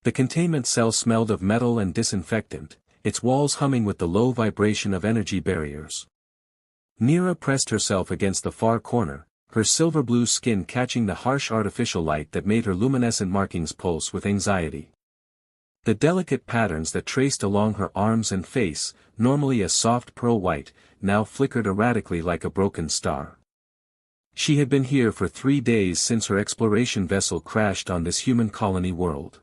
The containment cell smelled of metal and disinfectant, its walls humming with the low vibration of energy barriers. Neera pressed herself against the far corner, her silver-blue skin catching the harsh artificial light that made her luminescent markings pulse with anxiety. The delicate patterns that traced along her arms and face, normally a soft pearl white, now flickered erratically like a broken star. She had been here for 3 days since her exploration vessel crashed on this human colony world.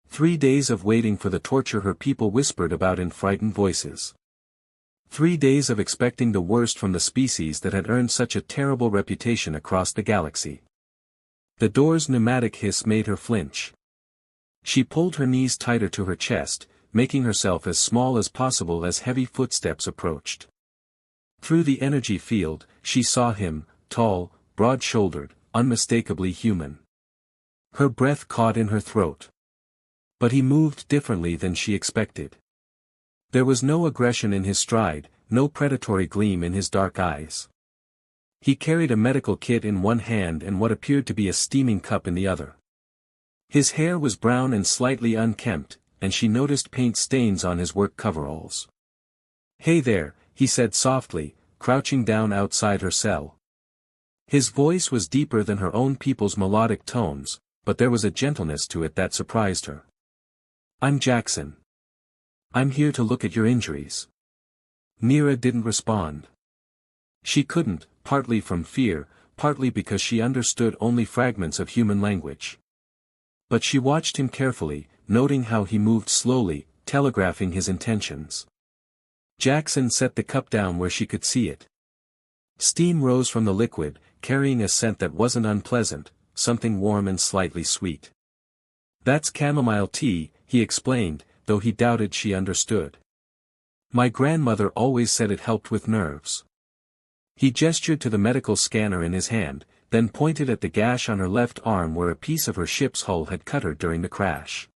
3 days of waiting for the torture her people whispered about in frightened voices. 3 days of expecting the worst from the species that had earned such a terrible reputation across the galaxy. The door's pneumatic hiss made her flinch. She pulled her knees tighter to her chest, making herself as small as possible as heavy footsteps approached. Through the energy field, she saw him, tall, broad-shouldered, unmistakably human. Her breath caught in her throat. But he moved differently than she expected. There was no aggression in his stride, no predatory gleam in his dark eyes. He carried a medical kit in one hand and what appeared to be a steaming cup in the other. His hair was brown and slightly unkempt, and she noticed paint stains on his work coveralls. "Hey there," he said softly, crouching down outside her cell. His voice was deeper than her own people's melodic tones, but there was a gentleness to it that surprised her. "I'm Jackson. I'm here to look at your injuries." Neera didn't respond. She couldn't, partly from fear, partly because she understood only fragments of human language. But she watched him carefully, noting how he moved slowly, telegraphing his intentions. Jackson set the cup down where she could see it. Steam rose from the liquid, carrying a scent that wasn't unpleasant, something warm and slightly sweet. "That's chamomile tea," he explained, though he doubted she understood. "My grandmother always said it helped with nerves." He gestured to the medical scanner in his hand, then pointed at the gash on her left arm where a piece of her ship's hull had cut her during the crash.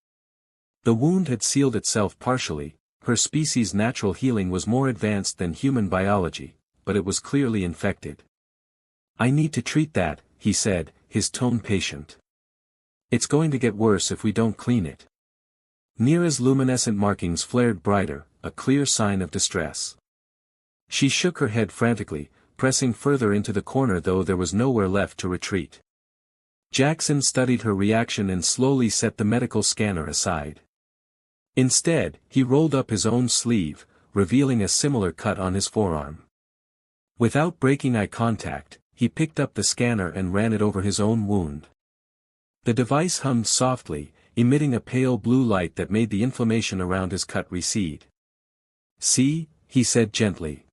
The wound had sealed itself partially, her species' natural healing was more advanced than human biology, but it was clearly infected. "I need to treat that," he said, his tone patient. "It's going to get worse if we don't clean it." Neera's luminescent markings flared brighter, a clear sign of distress. She shook her head frantically, pressing further into the corner though there was nowhere left to retreat. Jackson studied her reaction and slowly set the medical scanner aside. Instead, he rolled up his own sleeve, revealing a similar cut on his forearm. Without breaking eye contact, he picked up the scanner and ran it over his own wound. The device hummed softly, emitting a pale blue light that made the inflammation around his cut recede. "See," he said gently.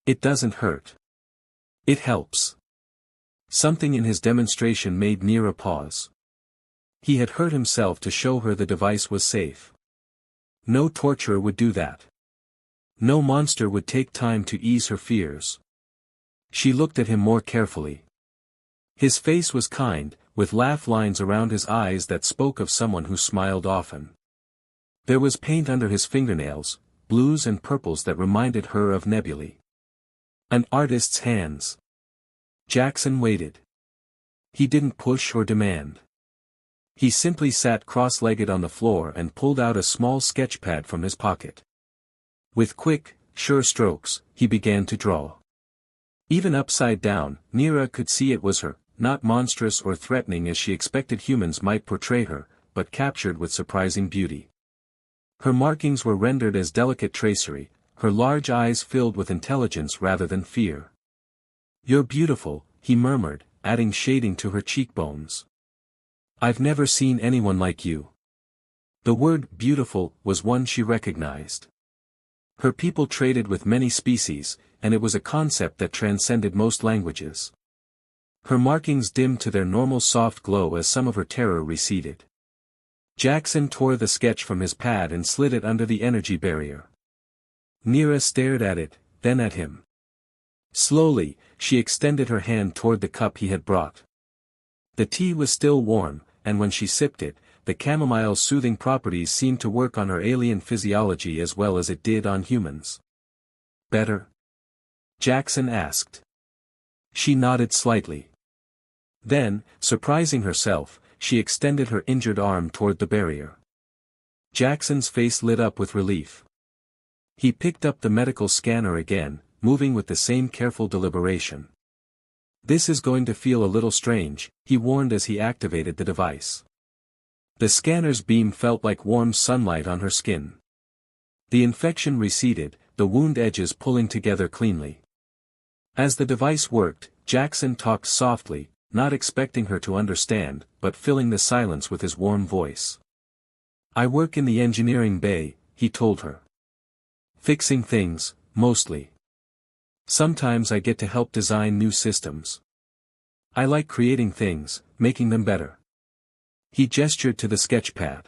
"It doesn't hurt. It helps." Something in his demonstration made Neera pause. He had hurt himself to show her the device was safe. No torturer would do that. No monster would take time to ease her fears. She looked at him more carefully. His face was kind, with laugh lines around his eyes that spoke of someone who smiled often. There was paint under his fingernails, blues and purples that reminded her of nebulae. An artist's hands. Jackson waited. He didn't push or demand. He simply sat cross-legged on the floor and pulled out a small sketchpad from his pocket. With quick, sure strokes, he began to draw. Even upside down, Neera could see it was her, not monstrous or threatening as she expected humans might portray her, but captured with surprising beauty. Her markings were rendered as delicate tracery, her large eyes filled with intelligence rather than fear. "You're beautiful," he murmured, adding shading to her cheekbones. "I've never seen anyone like you." The word "beautiful" was one she recognized. Her people traded with many species, and it was a concept that transcended most languages. Her markings dimmed to their normal soft glow as some of her terror receded. Jackson tore the sketch from his pad and slid it under the energy barrier. Neera stared at it, then at him. Slowly, she extended her hand toward the cup he had brought. The tea was still warm, and when she sipped it, the chamomile's soothing properties seemed to work on her alien physiology as well as it did on humans. "Better?" Jackson asked. She nodded slightly. Then, surprising herself, she extended her injured arm toward the barrier. Jackson's face lit up with relief. He picked up the medical scanner again, moving with the same careful deliberation. "This is going to feel a little strange," he warned as he activated the device. The scanner's beam felt like warm sunlight on her skin. The infection receded, the wound edges pulling together cleanly. As the device worked, Jackson talked softly, not expecting her to understand, but filling the silence with his warm voice. "I work in the engineering bay," he told her. "Fixing things, mostly. Sometimes I get to help design new systems. I like creating things, making them better." He gestured to the sketchpad.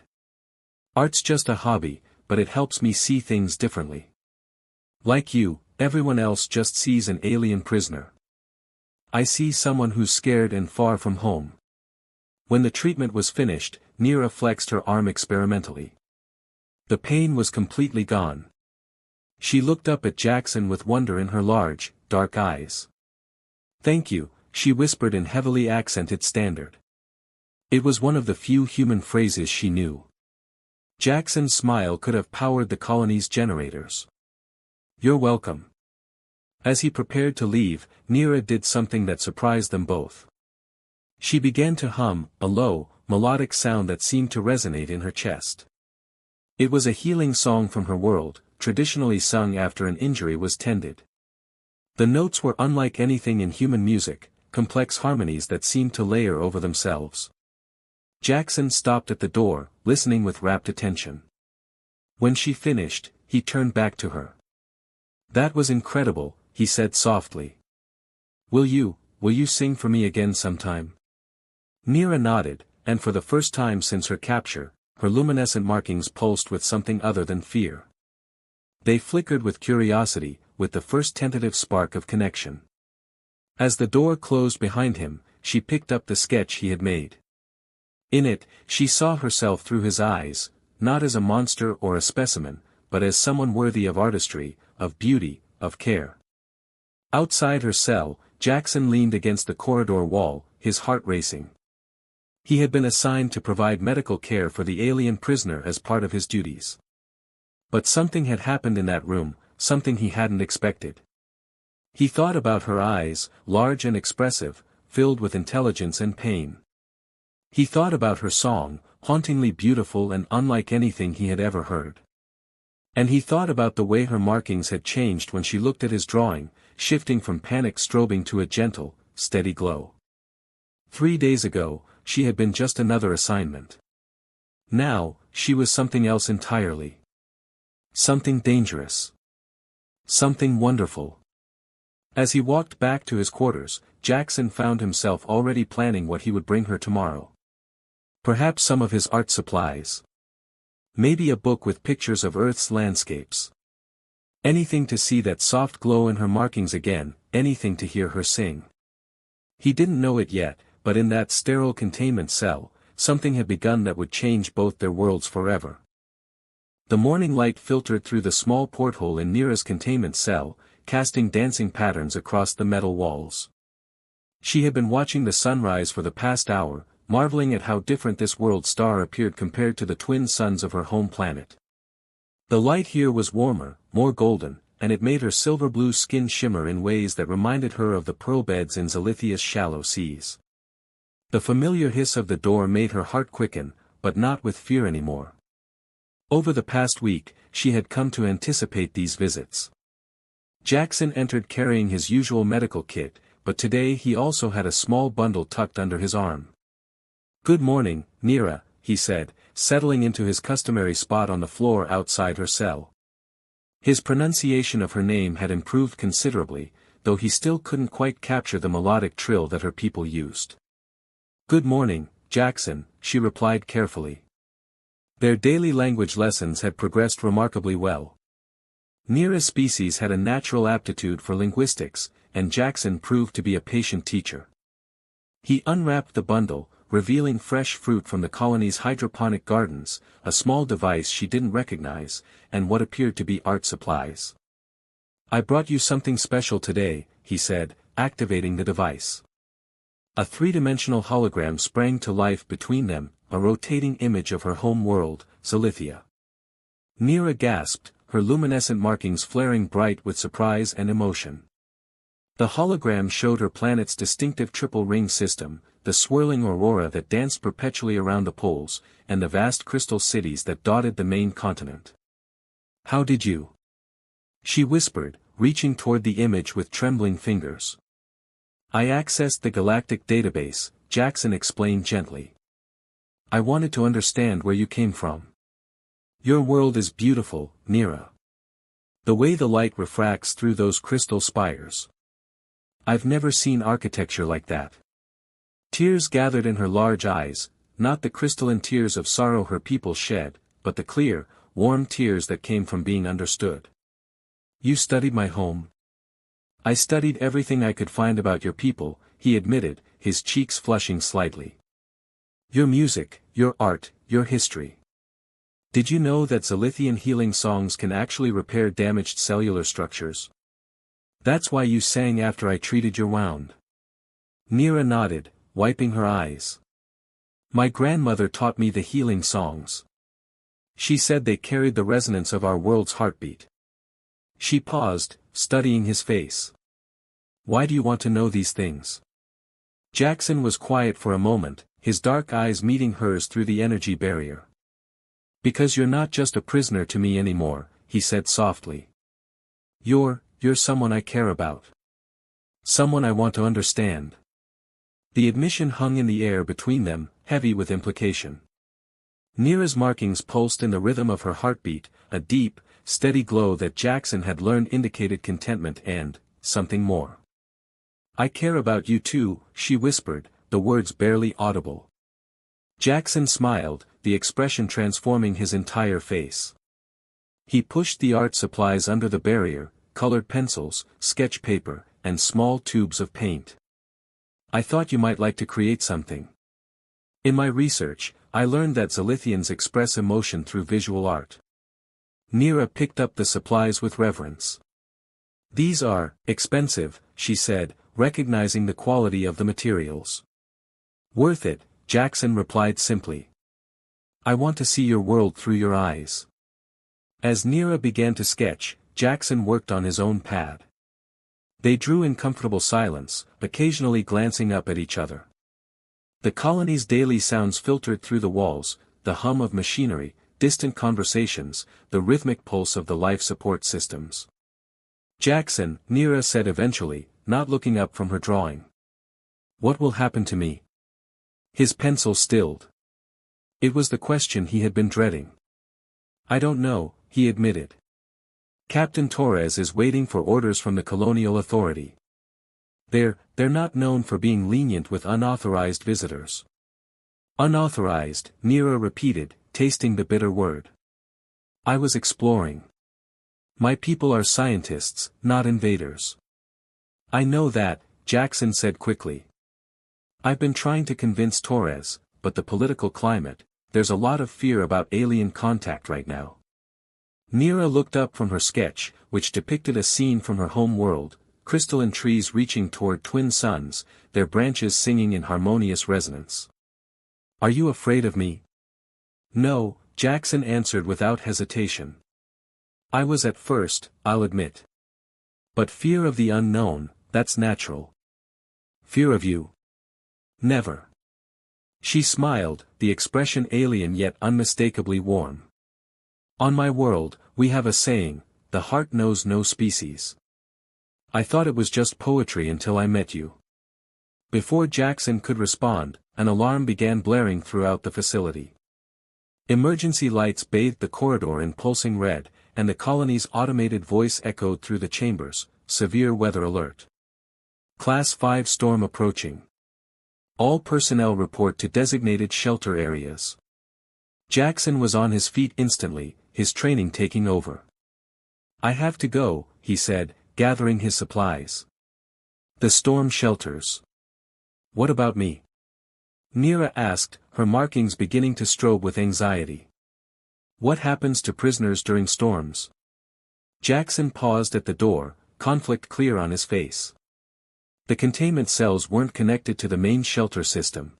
"Art's just a hobby, but it helps me see things differently. Like you, everyone else just sees an alien prisoner. I see someone who's scared and far from home." When the treatment was finished, Neera flexed her arm experimentally. The pain was completely gone. She looked up at Jackson with wonder in her large, dark eyes. "Thank you," she whispered in heavily accented standard. It was one of the few human phrases she knew. Jackson's smile could have powered the colony's generators. "You're welcome." As he prepared to leave, Neera did something that surprised them both. She began to hum, a low, melodic sound that seemed to resonate in her chest. It was a healing song from her world, traditionally sung after an injury was tended. The notes were unlike anything in human music, complex harmonies that seemed to layer over themselves. Jackson stopped at the door, listening with rapt attention. When she finished, he turned back to her. "That was incredible," he said softly. Will you sing for me again sometime?" Neera nodded, and for the first time since her capture, her luminescent markings pulsed with something other than fear. They flickered with curiosity, with the first tentative spark of connection. As the door closed behind him, she picked up the sketch he had made. In it, she saw herself through his eyes, not as a monster or a specimen, but as someone worthy of artistry, of beauty, of care. Outside her cell, Jackson leaned against the corridor wall, his heart racing. He had been assigned to provide medical care for the alien prisoner as part of his duties. But something had happened in that room, something he hadn't expected. He thought about her eyes, large and expressive, filled with intelligence and pain. He thought about her song, hauntingly beautiful and unlike anything he had ever heard. And he thought about the way her markings had changed when she looked at his drawing, shifting from panic strobing to a gentle, steady glow. 3 days ago, she had been just another assignment. Now, she was something else entirely. Something dangerous. Something wonderful. As he walked back to his quarters, Jackson found himself already planning what he would bring her tomorrow. Perhaps some of his art supplies. Maybe a book with pictures of Earth's landscapes. Anything to see that soft glow in her markings again, anything to hear her sing. He didn't know it yet, but in that sterile containment cell, something had begun that would change both their worlds forever. The morning light filtered through the small porthole in Neera's containment cell, casting dancing patterns across the metal walls. She had been watching the sunrise for the past hour, marveling at how different this world star appeared compared to the twin suns of her home planet. The light here was warmer, more golden, and it made her silver-blue skin shimmer in ways that reminded her of the pearl beds in Zalithia's shallow seas. The familiar hiss of the door made her heart quicken, but not with fear anymore. Over the past week, she had come to anticipate these visits. Jackson entered carrying his usual medical kit, but today he also had a small bundle tucked under his arm. "Good morning, Neera," he said, settling into his customary spot on the floor outside her cell. His pronunciation of her name had improved considerably, though he still couldn't quite capture the melodic trill that her people used. "Good morning, Jackson," she replied carefully. Their daily language lessons had progressed remarkably well. Neera's species had a natural aptitude for linguistics, and Jackson proved to be a patient teacher. He unwrapped the bundle, revealing fresh fruit from the colony's hydroponic gardens, a small device she didn't recognize, and what appeared to be art supplies. "I brought you something special today," he said, activating the device. A three-dimensional hologram sprang to life between them, a rotating image of her home world, Zalithia. Nira gasped, her luminescent markings flaring bright with surprise and emotion. The hologram showed her planet's distinctive triple ring system, the swirling aurora that danced perpetually around the poles, and the vast crystal cities that dotted the main continent. "How did you?" she whispered, reaching toward the image with trembling fingers. "I accessed the galactic database," Jackson explained gently. "I wanted to understand where you came from. Your world is beautiful, Nira. The way the light refracts through those crystal spires. I've never seen architecture like that." Tears gathered in her large eyes, not the crystalline tears of sorrow her people shed, but the clear, warm tears that came from being understood. "You studied my home?" "I studied everything I could find about your people," he admitted, his cheeks flushing slightly. "Your music, your art, your history. Did you know that Zalithian healing songs can actually repair damaged cellular structures? That's why you sang after I treated your wound." Nira nodded, wiping her eyes. "My grandmother taught me the healing songs. She said they carried the resonance of our world's heartbeat." She paused, studying his face. "Why do you want to know these things?" Jackson was quiet for a moment, his dark eyes meeting hers through the energy barrier. "Because you're not just a prisoner to me anymore," he said softly. You're someone I care about. Someone I want to understand." The admission hung in the air between them, heavy with implication. Nira's markings pulsed in the rhythm of her heartbeat, a deep, steady glow that Jackson had learned indicated contentment and, something more. "I care about you too," she whispered, the words barely audible. Jackson smiled, the expression transforming his entire face. He pushed the art supplies under the barrier, colored pencils, sketch paper, and small tubes of paint. "I thought you might like to create something. In my research, I learned that Zalithians express emotion through visual art." Nira picked up the supplies with reverence. "These are expensive," she said, recognizing the quality of the materials. "Worth it," Jackson replied simply. "I want to see your world through your eyes." As Nira began to sketch, Jackson worked on his own pad. They drew in comfortable silence, occasionally glancing up at each other. The colony's daily sounds filtered through the walls, the hum of machinery, distant conversations, the rhythmic pulse of the life support systems. "Jackson," Nira said eventually, not looking up from her drawing. "What will happen to me?" His pencil stilled. It was the question he had been dreading. "I don't know," he admitted. "Captain Torres is waiting for orders from the colonial authority. They're not known for being lenient with unauthorized visitors." "Unauthorized," Nira repeated, tasting the bitter word. "I was exploring. My people are scientists, not invaders." "I know that," Jackson said quickly. "I've been trying to convince Torres, but the political climate, there's a lot of fear about alien contact right now." Nira looked up from her sketch, which depicted a scene from her home world, crystalline trees reaching toward twin suns, their branches singing in harmonious resonance. "Are you afraid of me?" "No," Jackson answered without hesitation. "I was at first, I'll admit. But fear of the unknown, that's natural." "Fear of you?" "Never." She smiled, the expression alien yet unmistakably warm. "On my world, we have a saying, the heart knows no species. I thought it was just poetry until I met you." Before Jackson could respond, an alarm began blaring throughout the facility. Emergency lights bathed the corridor in pulsing red, and the colony's automated voice echoed through the chambers, "Severe weather alert. Class 5 storm approaching. All personnel report to designated shelter areas." Jackson was on his feet instantly, his training taking over. "I have to go," he said, gathering his supplies. "The storm shelters. What about me?" Nira asked, her markings beginning to strobe with anxiety. "What happens to prisoners during storms?" Jackson paused at the door, conflict clear on his face. The containment cells weren't connected to the main shelter system.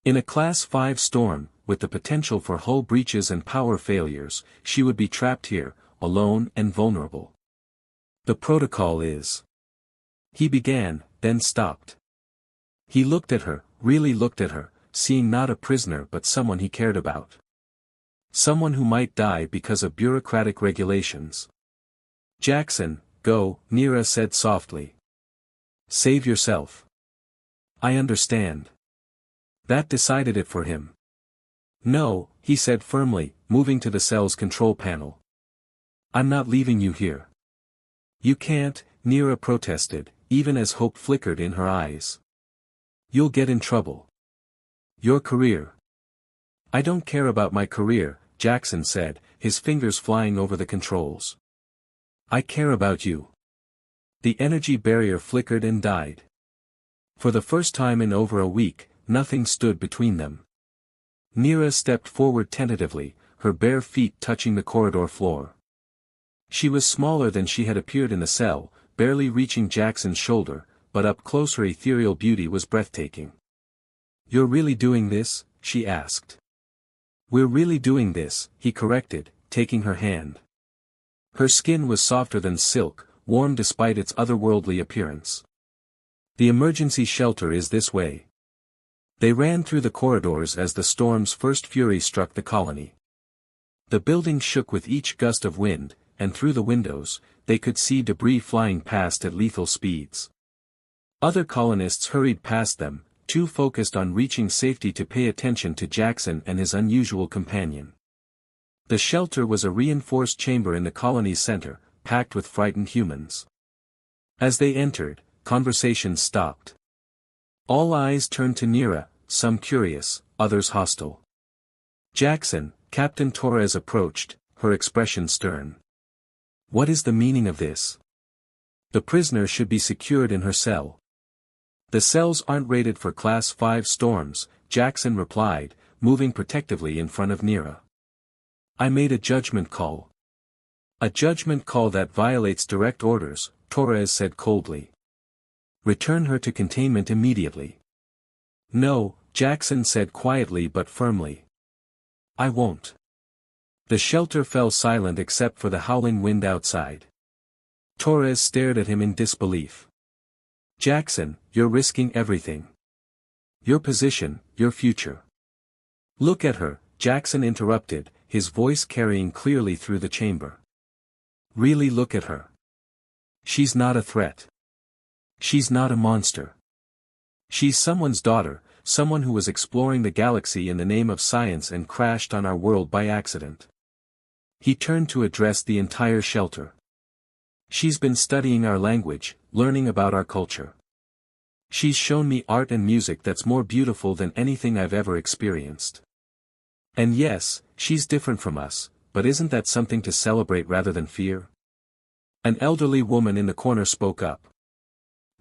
In a Class 5 storm, with the potential for hull breaches and power failures, she would be trapped here, alone and vulnerable. The protocol is... He began, then stopped. He looked at her, really looked at her, seeing not a prisoner but someone he cared about. Someone who might die because of bureaucratic regulations. "Jackson, go," Nira said softly. "Save yourself." "I understand." That decided it for him. "No," he said firmly, moving to the cell's control panel. "I'm not leaving you here." "You can't," Nira protested, even as hope flickered in her eyes. "You'll get in trouble." "Your career." "I don't care about my career," Jackson said, his fingers flying over the controls. "I care about you." The energy barrier flickered and died. For the first time in over a week, nothing stood between them. Nira stepped forward tentatively, her bare feet touching the corridor floor. She was smaller than she had appeared in the cell, barely reaching Jackson's shoulder, but up close her ethereal beauty was breathtaking. "You're really doing this?" she asked. "We're really doing this," he corrected, taking her hand. Her skin was softer than silk, warm despite its otherworldly appearance. "The emergency shelter is this way." They ran through the corridors as the storm's first fury struck the colony. The building shook with each gust of wind, and through the windows, they could see debris flying past at lethal speeds. Other colonists hurried past them, too focused on reaching safety to pay attention to Jackson and his unusual companion. The shelter was a reinforced chamber in the colony's center, packed with frightened humans. As they entered, conversations stopped. All eyes turned to Nira, some curious, others hostile. "Jackson," Captain Torres approached, her expression stern. "What is the meaning of this? The prisoner should be secured in her cell." "The cells aren't rated for Class 5 storms," Jackson replied, moving protectively in front of Nira. "I made a judgment call." "A judgment call that violates direct orders," Torres said coldly. "Return her to containment immediately." "No," Jackson said quietly but firmly. "I won't." The shelter fell silent except for the howling wind outside. Torres stared at him in disbelief. "Jackson, you're risking everything. Your position, your future." "Look at her," Jackson interrupted, his voice carrying clearly through the chamber. "Really look at her. She's not a threat. She's not a monster. She's someone's daughter, someone who was exploring the galaxy in the name of science and crashed on our world by accident." He turned to address the entire shelter. "She's been studying our language, learning about our culture. She's shown me art and music that's more beautiful than anything I've ever experienced. And yes, she's different from us, but isn't that something to celebrate rather than fear?" An elderly woman in the corner spoke up.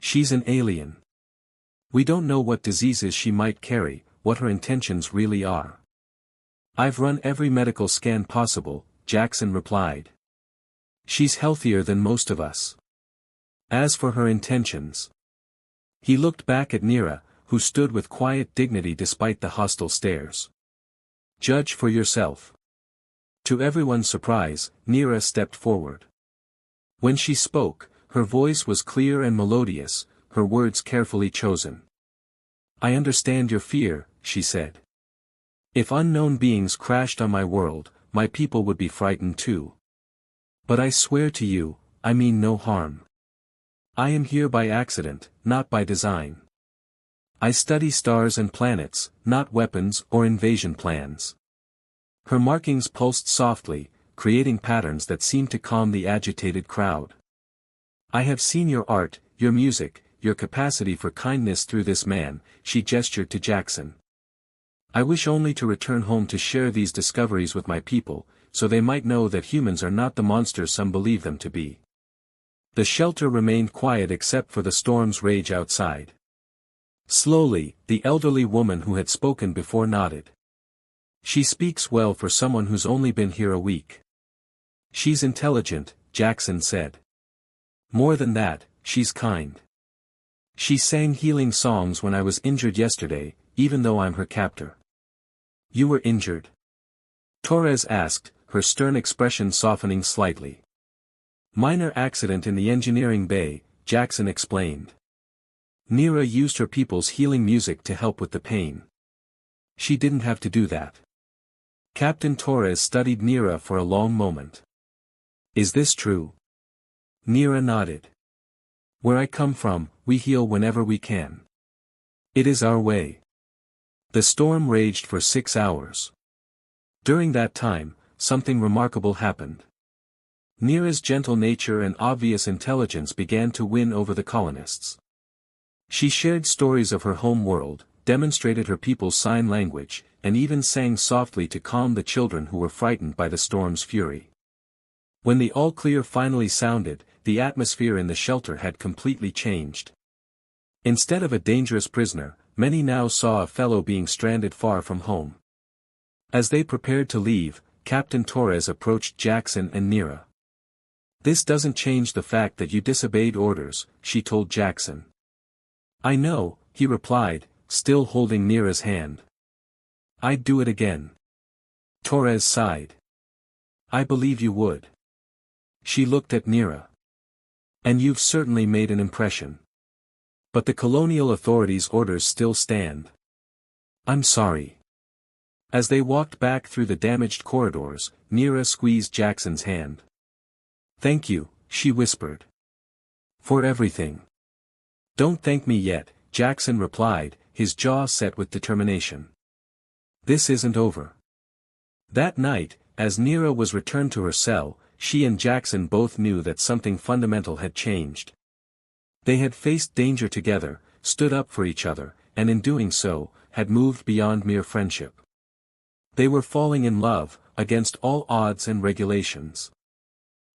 "She's an alien. We don't know what diseases she might carry, what her intentions really are." "I've run every medical scan possible," Jackson replied. "She's healthier than most of us. As for her intentions..." He looked back at Nira, who stood with quiet dignity despite the hostile stares. "Judge for yourself." To everyone's surprise, Nira stepped forward. When she spoke, her voice was clear and melodious, her words carefully chosen. "I understand your fear," she said. "If unknown beings crashed on my world, my people would be frightened too. But I swear to you, I mean no harm. I am here by accident, not by design. I study stars and planets, not weapons or invasion plans." Her markings pulsed softly, creating patterns that seemed to calm the agitated crowd. "I have seen your art, your music, your capacity for kindness through this man," she gestured to Jackson. "I wish only to return home to share these discoveries with my people, so they might know that humans are not the monsters some believe them to be." The shelter remained quiet except for the storm's rage outside. Slowly, the elderly woman who had spoken before nodded. "She speaks well for someone who's only been here a week." "She's intelligent," Jackson said. "More than that, she's kind." She sang healing songs when I was injured yesterday, even though I'm her captor. You were injured? Torres asked, her stern expression softening slightly. Minor accident in the engineering bay, Jackson explained. Nira used her people's healing music to help with the pain. She didn't have to do that. Captain Torres studied Nira for a long moment. Is this true? Nira nodded. Where I come from, we heal whenever we can. It is our way. The storm raged for 6 hours. During that time, something remarkable happened. Nira's gentle nature and obvious intelligence began to win over the colonists. She shared stories of her home world, demonstrated her people's sign language, and even sang softly to calm the children who were frightened by the storm's fury. When the all-clear finally sounded, the atmosphere in the shelter had completely changed. Instead of a dangerous prisoner, many now saw a fellow being stranded far from home. As they prepared to leave, Captain Torres approached Jackson and Nira. This doesn't change the fact that you disobeyed orders, she told Jackson. I know, he replied, still holding Nira's hand. I'd do it again. Torres sighed. I believe you would. She looked at Nira. And you've certainly made an impression. But the colonial authorities' orders still stand. I'm sorry. As they walked back through the damaged corridors, Nira squeezed Jackson's hand. Thank you, she whispered. For everything. Don't thank me yet, Jackson replied, his jaw set with determination. This isn't over. That night, as Nira was returned to her cell, she and Jackson both knew that something fundamental had changed. They had faced danger together, stood up for each other, and in doing so, had moved beyond mere friendship. They were falling in love, against all odds and regulations.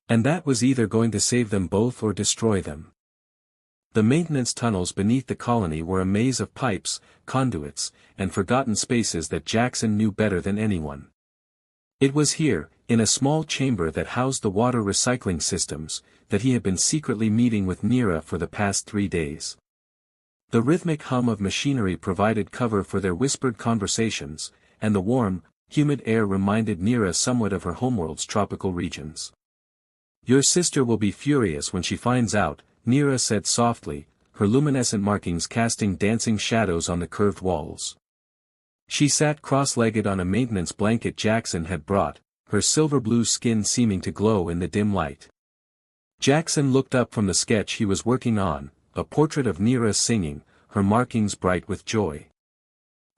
And that was either going to save them both or destroy them. The maintenance tunnels beneath the colony were a maze of pipes, conduits, and forgotten spaces that Jackson knew better than anyone. It was here, in a small chamber that housed the water recycling systems, that he had been secretly meeting with Nira for the past 3 days. The rhythmic hum of machinery provided cover for their whispered conversations, and the warm, humid air reminded Nira somewhat of her homeworld's tropical regions. Your sister will be furious when she finds out, Nira said softly, her luminescent markings casting dancing shadows on the curved walls. She sat cross-legged on a maintenance blanket Jackson had brought, her silver-blue skin seeming to glow in the dim light. Jackson looked up from the sketch he was working on, a portrait of Nira singing, her markings bright with joy.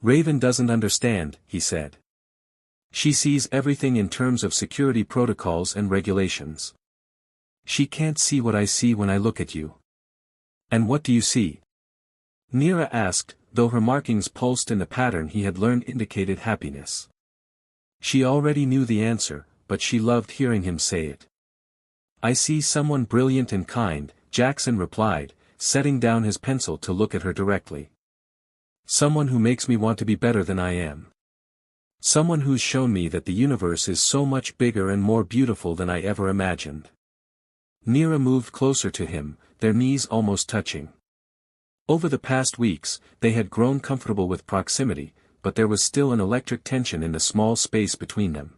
Raven doesn't understand, he said. She sees everything in terms of security protocols and regulations. She can't see what I see when I look at you. And what do you see? Nira asked, though her markings pulsed in the pattern he had learned indicated happiness. She already knew the answer, but she loved hearing him say it. I see someone brilliant and kind, Jackson replied, setting down his pencil to look at her directly. Someone who makes me want to be better than I am. Someone who's shown me that the universe is so much bigger and more beautiful than I ever imagined. Nira moved closer to him, their knees almost touching. Over the past weeks, they had grown comfortable with proximity, but there was still an electric tension in the small space between them.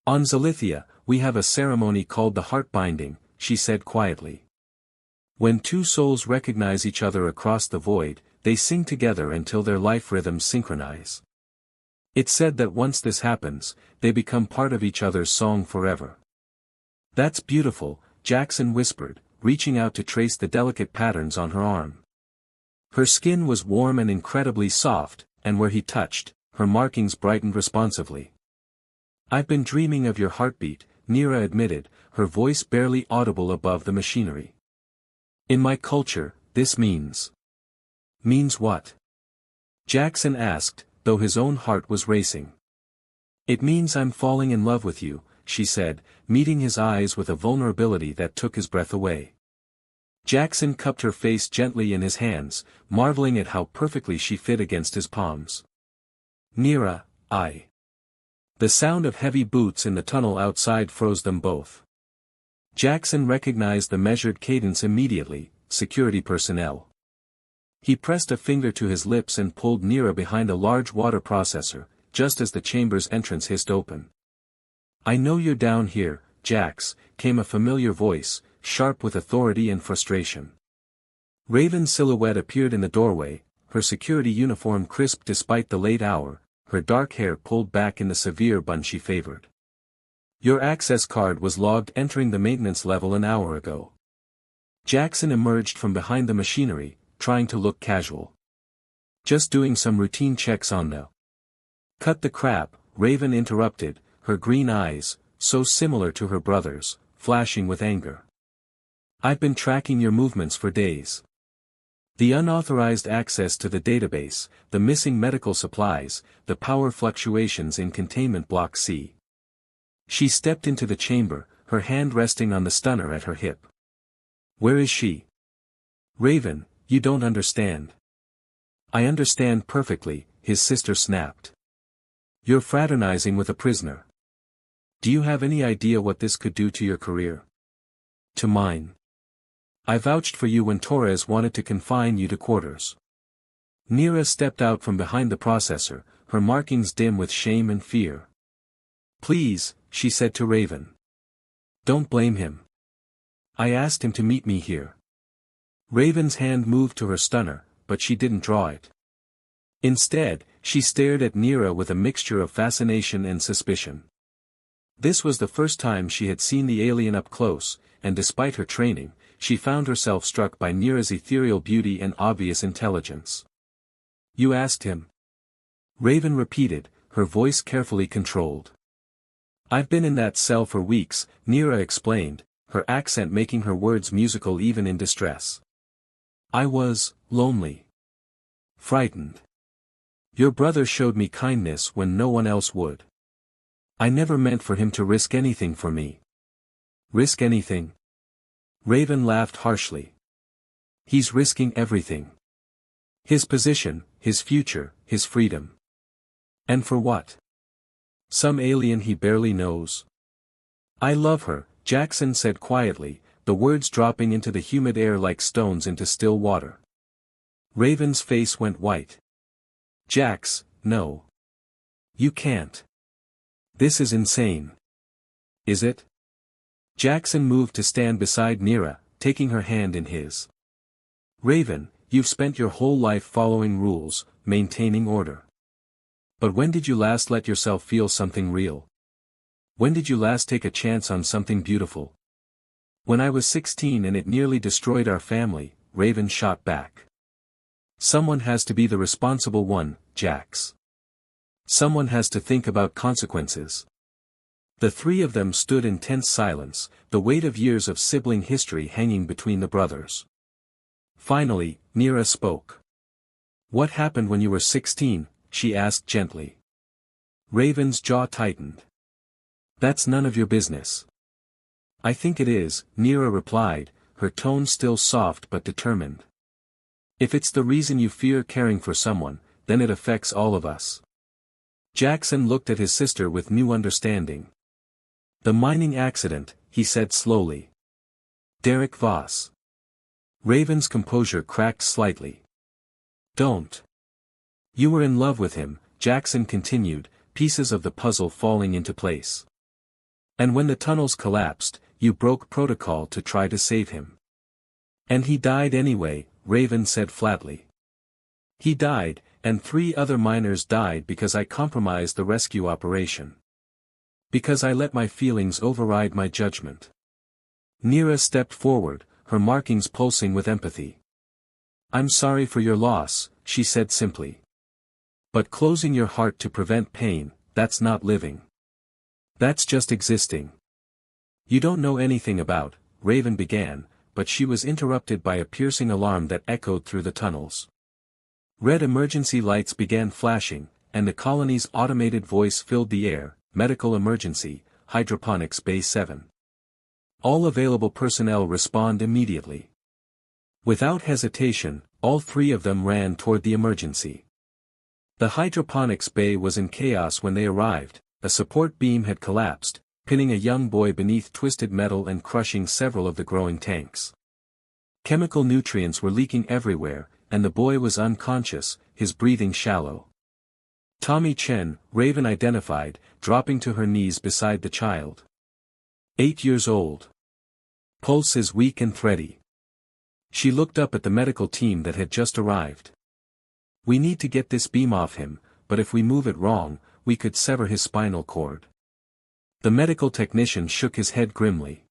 On Zalithia, we have a ceremony called the heart binding, she said quietly. When two souls recognize each other across the void, they sing together until their life rhythms synchronize. It's said that once this happens, they become part of each other's song forever. That's beautiful, Jackson whispered, reaching out to trace the delicate patterns on her arm. Her skin was warm and incredibly soft, and where he touched, her markings brightened responsively. I've been dreaming of your heartbeat, Nira admitted, her voice barely audible above the machinery. In my culture, this means. Means what? Jackson asked, though his own heart was racing. It means I'm falling in love with you, she said, meeting his eyes with a vulnerability that took his breath away. Jackson cupped her face gently in his hands, marveling at how perfectly she fit against his palms. Nira, I. The sound of heavy boots in the tunnel outside froze them both. Jackson recognized the measured cadence immediately, security personnel. He pressed a finger to his lips and pulled Nira behind a large water processor, just as the chamber's entrance hissed open. "I know you're down here, Jax," came a familiar voice, sharp with authority and frustration. Raven's silhouette appeared in the doorway, her security uniform crisp despite the late hour, her dark hair pulled back in the severe bun she favored. "Your access card was logged entering the maintenance level an hour ago." Jackson emerged from behind the machinery, trying to look casual. "Just doing some routine checks on the—" "Cut the crap," Raven interrupted, her green eyes, so similar to her brother's, flashing with anger. "I've been tracking your movements for days. The unauthorized access to the database, the missing medical supplies, the power fluctuations in containment block C." She stepped into the chamber, her hand resting on the stunner at her hip. "Where is she?" "Raven, you don't understand." "I understand perfectly," his sister snapped. "You're fraternizing with a prisoner. Do you have any idea what this could do to your career? To mine. I vouched for you when Torres wanted to confine you to quarters." Nira stepped out from behind the processor, her markings dim with shame and fear. "Please," she said to Raven. "Don't blame him. I asked him to meet me here." Raven's hand moved to her stunner, but she didn't draw it. Instead, she stared at Nira with a mixture of fascination and suspicion. This was the first time she had seen the alien up close, and despite her training, she found herself struck by Nira's ethereal beauty and obvious intelligence. "You asked him?" Raven repeated, her voice carefully controlled. "I've been in that cell for weeks," Nira explained, her accent making her words musical even in distress. "I was lonely. Frightened. Your brother showed me kindness when no one else would. I never meant for him to risk anything for me." "Risk anything?" Raven laughed harshly. "He's risking everything. His position, his future, his freedom. And for what? Some alien he barely knows." "I love her," Jackson said quietly, the words dropping into the humid air like stones into still water. Raven's face went white. "Jax, no. You can't. This is insane." "Is it?" Jackson moved to stand beside Nira, taking her hand in his. "Raven, you've spent your whole life following rules, maintaining order. But when did you last let yourself feel something real? When did you last take a chance on something beautiful?" "When I was 16 and it nearly destroyed our family," Raven shot back. "Someone has to be the responsible one, Jax. Someone has to think about consequences." The three of them stood in tense silence, the weight of years of sibling history hanging between the brothers. Finally, Nira spoke. "What happened when you were 16, she asked gently. Raven's jaw tightened. "That's none of your business." "I think it is," Nira replied, her tone still soft but determined. "If it's the reason you fear caring for someone, then it affects all of us." Jackson looked at his sister with new understanding. "The mining accident," he said slowly. "Derek Voss." Raven's composure cracked slightly. "Don't. You were in love with him," Jackson continued, pieces of the puzzle falling into place. "And when the tunnels collapsed, you broke protocol to try to save him." "And he died anyway," Raven said flatly. "He died, and 3 other miners died because I compromised the rescue operation. Because I let my feelings override my judgment." Nira stepped forward, her markings pulsing with empathy. "I'm sorry for your loss," she said simply. "But closing your heart to prevent pain, that's not living. That's just existing." "You don't know anything about," Raven began, but she was interrupted by a piercing alarm that echoed through the tunnels. Red emergency lights began flashing, and the colony's automated voice filled the air. "Medical emergency, hydroponics bay 7. All available personnel respond immediately." Without hesitation, all 3 of them ran toward the emergency. The hydroponics bay was in chaos when they arrived. A support beam had collapsed, pinning a young boy beneath twisted metal and crushing several of the growing tanks. Chemical nutrients were leaking everywhere, and the boy was unconscious, his breathing shallow. Tommy Chen, Raven identified, dropping to her knees beside the child. 8 years old. Pulse is weak and thready. She looked up at the medical team that had just arrived. We need to get this beam off him, but if we move it wrong, we could sever his spinal cord. The medical technician shook his head grimly.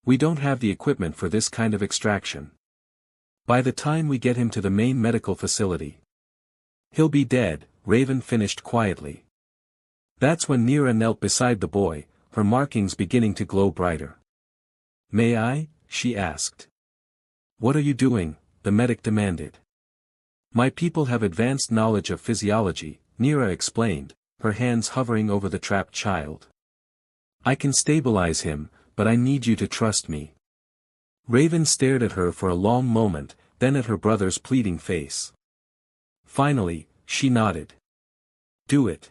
We don't have the equipment for this kind of extraction. By the time we get him to the main medical facility, he'll be dead, Raven finished quietly. That's when Nira knelt beside the boy, her markings beginning to glow brighter. May I? She asked. What are you doing? The medic demanded. My people have advanced knowledge of physiology, Nira explained, her hands hovering over the trapped child. I can stabilize him, but I need you to trust me. Raven stared at her for a long moment, then at her brother's pleading face. Finally, she nodded. Do it.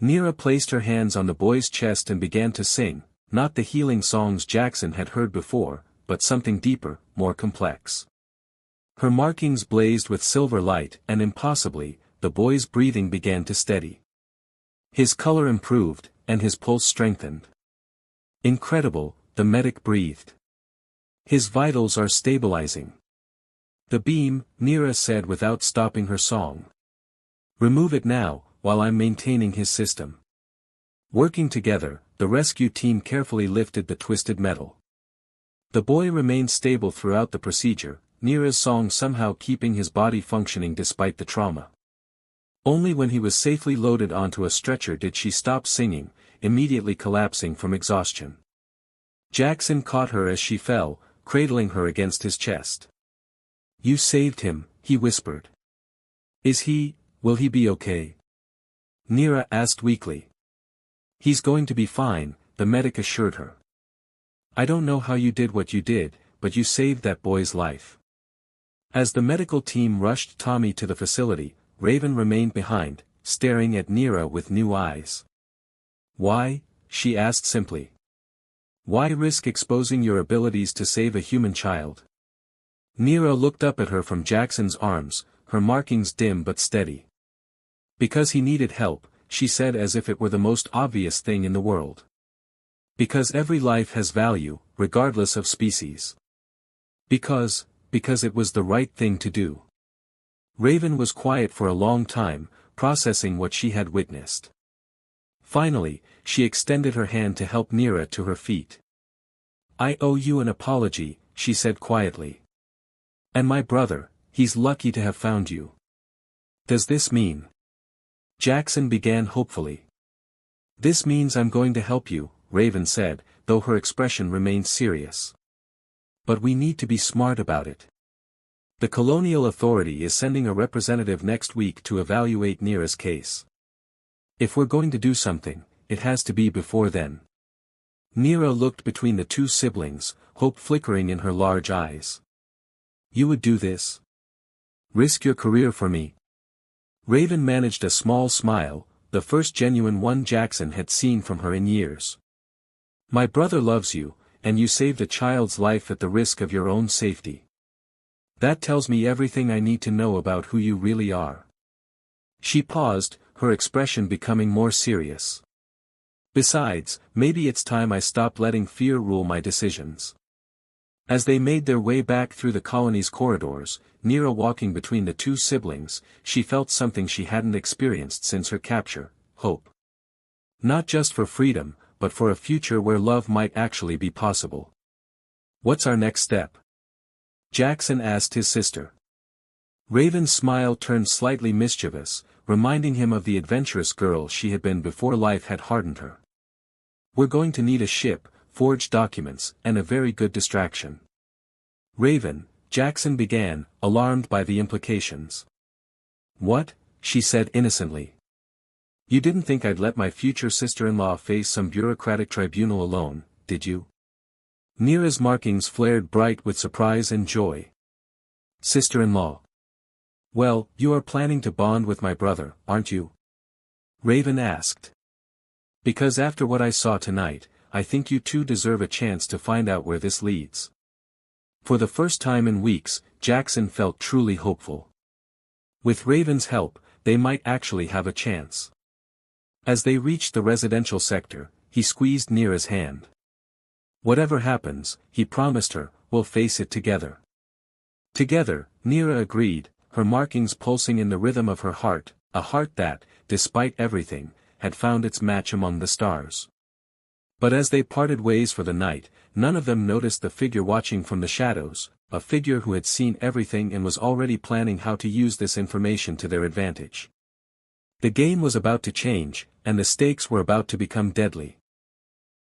Nira placed her hands on the boy's chest and began to sing, not the healing songs Jackson had heard before, but something deeper, more complex. Her markings blazed with silver light and impossibly, the boy's breathing began to steady. His color improved, and his pulse strengthened. Incredible, the medic breathed. His vitals are stabilizing. The beam, Nira said without stopping her song. Remove it now, while I'm maintaining his system. Working together, the rescue team carefully lifted the twisted metal. The boy remained stable throughout the procedure, Nira's song somehow keeping his body functioning despite the trauma. Only when he was safely loaded onto a stretcher did she stop singing, immediately collapsing from exhaustion. Jackson caught her as she fell, cradling her against his chest. You saved him, he whispered. Will he be okay? Nira asked weakly. He's going to be fine, the medic assured her. I don't know how you did what you did, but you saved that boy's life. As the medical team rushed Tommy to the facility, Raven remained behind, staring at Nira with new eyes. Why? She asked simply. Why risk exposing your abilities to save a human child? Nira looked up at her from Jackson's arms, her markings dim but steady. Because he needed help, she said as if it were the most obvious thing in the world. Because every life has value, regardless of species. Because it was the right thing to do. Raven was quiet for a long time, processing what she had witnessed. Finally, she extended her hand to help Nira to her feet. I owe you an apology, she said quietly. And my brother, he's lucky to have found you. Does this mean? Jackson began hopefully. This means I'm going to help you, Raven said, though her expression remained serious. But we need to be smart about it. The Colonial Authority is sending a representative next week to evaluate Nira's case. If we're going to do something, it has to be before then. Nira looked between the two siblings, hope flickering in her large eyes. You would do this? Risk your career for me? Raven managed a small smile, the first genuine one Jackson had seen from her in years. My brother loves you, and you saved a child's life at the risk of your own safety. That tells me everything I need to know about who you really are. She paused, her expression becoming more serious. Besides, maybe it's time I stopped letting fear rule my decisions. As they made their way back through the colony's corridors, Nira walking between the two siblings, she felt something she hadn't experienced since her capture, hope. Not just for freedom, but for a future where love might actually be possible. What's our next step? Jackson asked his sister. Raven's smile turned slightly mischievous, reminding him of the adventurous girl she had been before life had hardened her. We're going to need a ship, forged documents, and a very good distraction. Raven, Jackson began, alarmed by the implications. What? She said innocently. You didn't think I'd let my future sister-in-law face some bureaucratic tribunal alone, did you? Nira's markings flared bright with surprise and joy. Sister-in-law. Well, you are planning to bond with my brother, aren't you? Raven asked. Because after what I saw tonight, I think you two deserve a chance to find out where this leads. For the first time in weeks, Jackson felt truly hopeful. With Raven's help, they might actually have a chance. As they reached the residential sector, he squeezed Neera's hand. Whatever happens, he promised her, we'll face it together. Together, Neera agreed, her markings pulsing in the rhythm of her heart, a heart that, despite everything, had found its match among the stars. But as they parted ways for the night, none of them noticed the figure watching from the shadows, a figure who had seen everything and was already planning how to use this information to their advantage. The game was about to change, and the stakes were about to become deadly.